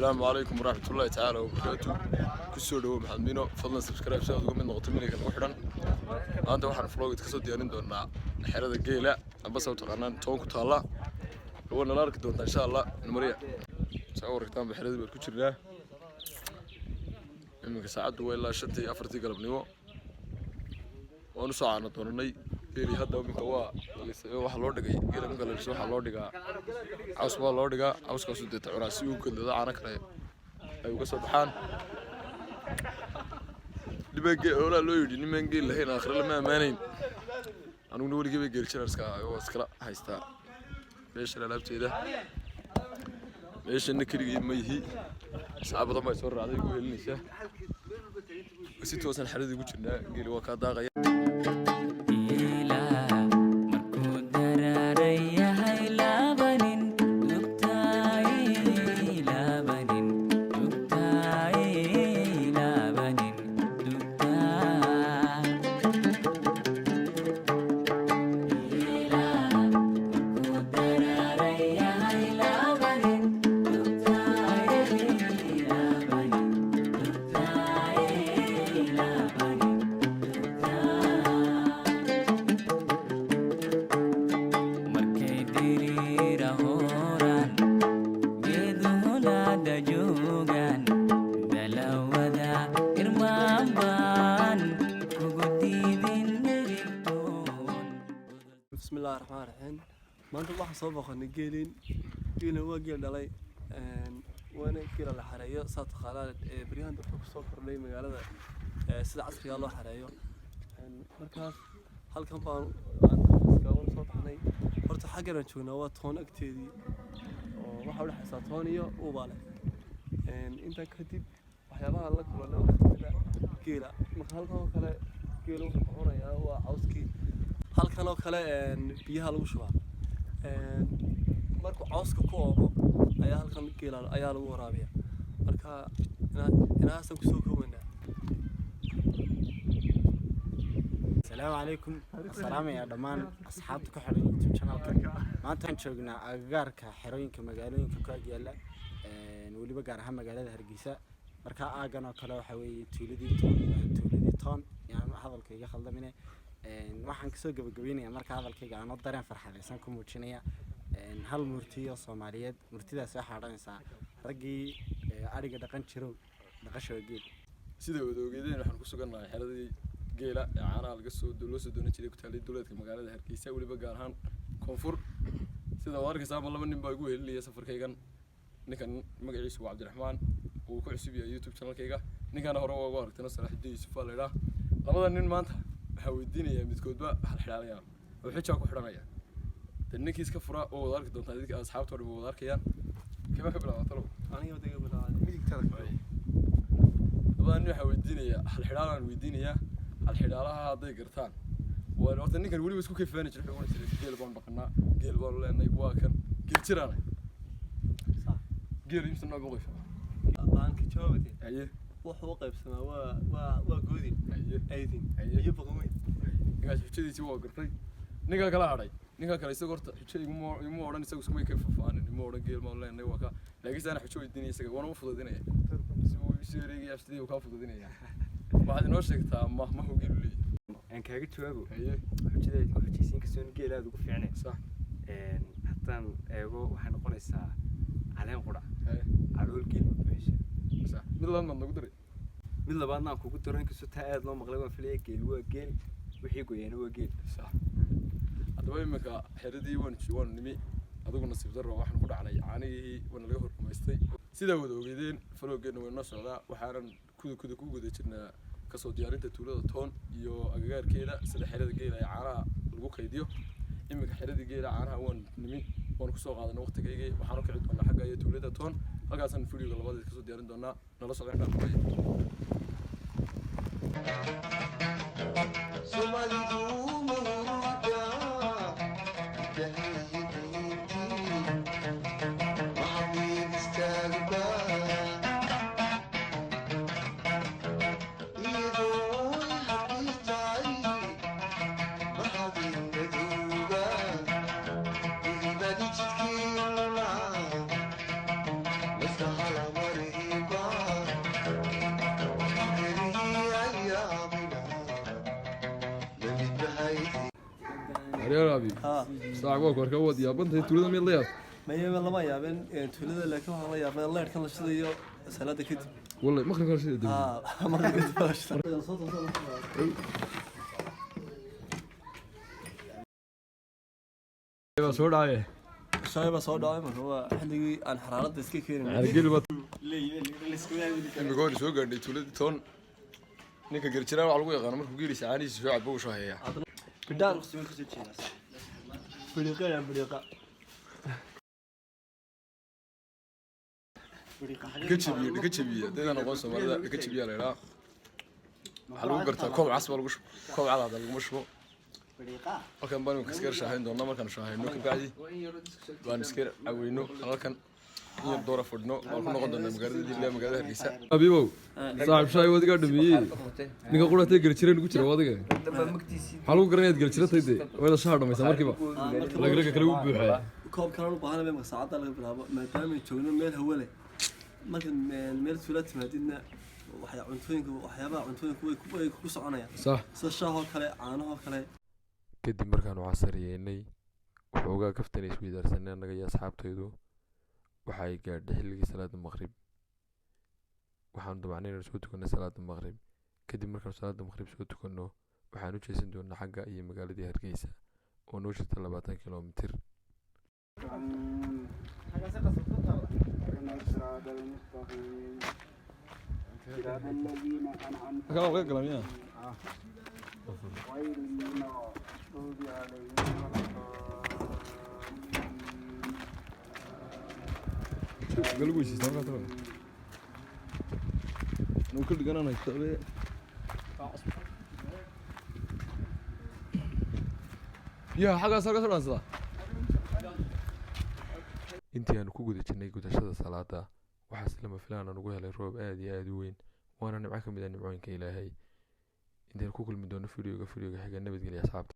السلام عليكم ورحمة الله تعالى وبركاته. كسودو محمدينو فضلا سبسكرايب ساعد ومن نقطة ملك الوحدان. أنت واحد فلوق تكسر ديانين دونا حيرة الجيلة بس وتقنان توك طالع. هو نلارك دونا إن شاء الله المريء. صور كتاب بحيرة بالكتير إنك ساعد ولا شتى أفرتي قلب نيو. ونص عنا دوناي جيلي هذا ومن كوا واحد لورد جاي جيل من قال واحد لورد جا عاوز بال لورد جا عاوز كسر دت عراسي وكل ذا عنا كره. أيوة سبحان دبي ولا لو يجي نمن جيل هنا آخر لما مانين أنا نقول جيبي جيل شرس كا واسكلا هايستا ليش لا لابتي ده ليش النكري ما يهي صعب طبعا يصور عليه يقول لي شيء بس يتوصل حريض يقول شنو جيل وكذا غير بسم الله الرحمن الرحيم. ما أنت الله صوبه خلنا جيلين هو جيل دلي وأنا كير على حرية صات خلال بريان دفوق صفر لي مقالة سد عصري الله حرية مركز هل كان بان كون صوت حني ورت حاجة نشوفنا وطون أكتيدي وحاول حساتونية وباله أنت كتب وحيابها الله كلنا كيلا مخالفه كلا كيلو هنا يا هو عوسكي halkan oo kale biyaha lagu shubaa markuu cawska ku oomo ayaa halkan geelal ayaa lagu waraabiyaa marka inaasan ku soo koobnaa السلام عليكم السلام يا دمان أصحابك كحرين يوتيوب channel maanta aan joognaa agagaarka xerooyinka magaalooyinka ku agyaala waliba gaar ahaan magaalada Hargeysa marka aagan oo kale waxa weeye tuuladii toon yaan hadalkayga khaldaminay waxaan ka soo gabagabeynayaa marka hadalkayga aan u dareen farxadeysan ku muujinaya hal murtiyo Soomaaliyeed murtidaas waxa dhaanaysaa ragii ariga dhaqan jiro dhaqashada geel sida wadoogeedeen waxaan ku suganahay xeradii geela caanaha laga soo doonan jiray ku taalay dawladka magaalada Hargeysa waliba gaar ahaan koonfur sida warkaysa ma laba nin baa igu helinaya safarkaygan ninkan magaciisu waa Cabdiraxmaan oo ku cusub yahay YouTube channel-kayga ninkan hore uga aragtay Salaxdiin Yusuf Leedah labada nin maanta waxa weydiinaya midkoodba hal xilaalaya oo xijaa ku xiranaya dadninkii iska fura oo wada arki doontaa dadka asxaabtooda wada arkayaan kima ka bilaabay talo aniga wadayga bilaabay midigtada labada nin waxa weydiinaya hal xilaalan weydiinaya hal xilaalaha haday gartaan waa horta ninkan waliba isku kayfaanay jiray oo jiray geel baan dhaqnaa geel baan leenay waa kan geel jiraanay sax geel imsan ma boqoysha aan ka jawaabtay aye wuxuu qaybsamaa waa goodin aydin iyo boqomay ninkaas xujadiisii waa gartay ninka kala hadhay ninka kale isagoo horta xujada igu oran isagu isku ka fafaanin igu oran geel ma leenay waa ka laakiin sana xujo weydiinay isaga wana u fududinaya si wareegay afsidii uu ka fududinaya waxaad inoo sheegtaa ma hogil leeyahay aan kaaga jawaabo aye xujadaad ku xujaysiin ka soo geelaad ugu fiicnay sax haddaan eego waxay noqonaysaa caleen qura aye calool geel buuxisa sax mid labaad ma nagu daray mid labaadna aan kugu daran kasoo taa aad loo maqlay waan filayay geel waa geel wixii gooyana waa geel sax hadaba imika xeradii waan nimi adigu nasiib darro waxaan ku dhacnay caanihii wana laga hormaystay sida wada ogeedeen faroogeena way noo socdaa waxaanan kuda ku guda jirnaa kasoo diyaarinta tuulada toon iyo agagaarkeeda sida xerada geela ee caanaha lagu kaydiyo imika xeradii geela caanaha waan nimi waan ku soo qaadanay waqtigaygii waxaan u kici doonaa xagga iyo tuulada toon halkaasaan videoga labaad kasoo diyaarin doonaa nala socdaan dhammaan Mr. Halamari أريال أبي صاحب وكر كود يا بنت تولد من الليل ما يبي لما يابن تولد لكن والله يابن الله يركن الشديو سلاد كده والله ما خلنا شيء دم ما كنت باش يا صور عايه شاي بس هو دائما هو حلقي أنا حرارة ديسكي كيرين عرقل بط بقول سوق عندي تولد تون نيكا قرشنا على الوجه أنا مركب جيلي سعاني سوى عبوه شهية بدان بريقة يا بريقة كتشبيه ده أنا قصة مرة كتشبيه لا حلو قرطة كوب عصب القش كوب على هذا المشروع وكان بانو كسكر شاهين دونا ما كانوا شاهين نو كبعدي بان سكر عوينو هلا كان يدور فردنو وكنا قدنا مقالة دي اللي مقالة هرقيسة أبيبو صاحب شاي وادي قاعد بيجي نيجا قولة تيجي قرشيرين قوتشر وادي قاعد حلو قرنيت قرشيرة تيجي ولا شهر ما يسمر كيبا لقى كلو بيحيى كوب كانوا بحنا بين ساعات على بالعب ما دام يشوفون ميل هو له ما كان ميل سولات مدينة وحيا عنتوين وحيابا عنتوين كوي كوس عنايا صح سشاه كله عناه كله kadib markaan casariyeynay waxoogaa kaftan isweydaarsanay annaga iyo asxaabtaydu waxa ay gaadhay xilligii salaada maqrib waxaanu dabacnay inaan soo tukanay salaada maqrib kadib markaan salaada maqrib soo tukanno waxaan u jeesan doonaa xagga iyo magaaladii hargeysa oo noo jirta 20 kilomitir كلام غير كلام يا قلبي شيء سامع ترى نوكل دقنا نشتغل يا حاجة صار صار intii aanu ku guda jirnay gudashada salaada waxaas lama filaan aan ugu helay roob aad iyo aad u weyn waana nimco ka mid ah nimcooyinka ilaahay intaan ku kulmi doono fiidiyooga xiga nabadgelya asxaabta